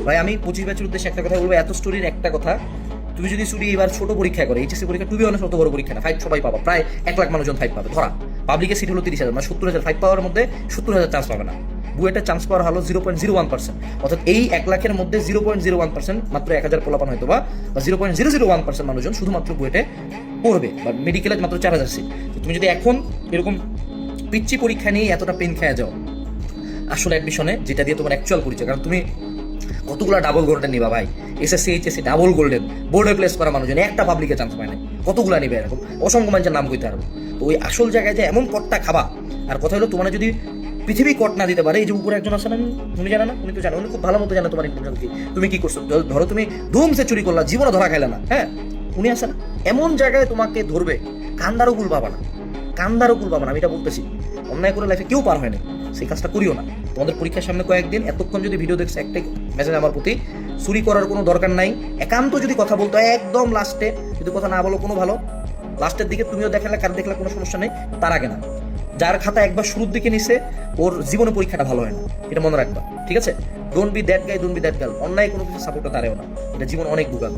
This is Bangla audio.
ভাই আমি 25 ব্যাচের উদ্দেশ্যে একটা কথা বলবো, এত স্টোরির একটা কথা, তুমি যদি শুধু এবার ছোট পরীক্ষা করে এইচএসসি পরীক্ষা, টু বি অনেস্ট অত বড় পরীক্ষা না, 5 সবাই পাবা, প্রায় 1 লাখ মানুষজন 5 পাবে ধরা, পাবলিকের সিট হলো 30,000, মানে 70,000, 5 পাওয়ার মধ্যে 70,000 চান্স পাবে না, বুয়েটের চান্স পাওয়ার হলো 0.01%, অর্থাৎ এই 1 লাখের মধ্যে 0.01%, মাত্র 1000 পোলাপান হয়তো বা 0.001% মানুষজন শুধুমাত্র বুয়েটে পড়বে, বা মেডিকেলে মাত্র 4000 সিট। তুমি যদি এখন এরকম পিচ্ছি পরীক্ষা নিয়ে এতটা পেন খেয়ে যাও আসলে অ্যাডমিশনে, যেটা দিয়ে তোমার অ্যাকচুয়াল পরিচয়, কারণ তুমি কতগুলো ডাবল গোল্ডেন নিবা ভাই, এসএসসি এইচএসসি ডাবল গোল্ডেন বোর্ডে প্লেস করা মানুষজন একটা পাবলিকে চান্স পায় না, কতগুলো নিবে এরকম অসংখ্য মানুষের নাম কইতে পারবো। তো ওই আসল জায়গায় যে এমন কটটা খাবা, আর কথা হলো তোমার যদি পৃথিবী কট না দিতে পারে, এই যে উপরে একজন আছে না, তুমি জানো না, উনি তো জানো, উনি খুব ভালো মতো জানো তোমার ইন্টেনশন কি, তুমি কি করছো, ধরো তুমি ধুমসে চুরি করলা, জীবনে ধরা খাইলা না, হ্যাঁ, উনি আছে না, এমন জায়গায় তোমাকে ধরবে, কান্দারও কুল পাবা না, কান্দারও কুল পাবা না, আমি এটা বলতেছি, অন্যায় করে লাইফে কেউ পার হয় না, সেই কাজটা করিও না। তোমাদের পরীক্ষার সামনে কয়েকদিন এতক্ষণ যদি ভিডিও দেখছো, একটাই মেসেজ আমার প্রতি, চুরি করার কোনো দরকার নাই, একান্ত যদি কথা বলতো একদম লাস্টে, যদি কথা না বলো কোনো ভালো, লাস্টের দিকে তুমিও দেখালে কার দেখলে কোনো সমস্যা নেই, তার আগে না। যার খাতা একবার শুরুর দিকে নিছে ওর জীবনে পরীক্ষাটা ভালো হয় না, এটা মনে রাখবা, ঠিক আছে? Don't be that guy, don't be that girl, অন্যায় কোনো কিছু সাপোর্টটা তারেও না, এটা জীবন অনেক দুর্গম।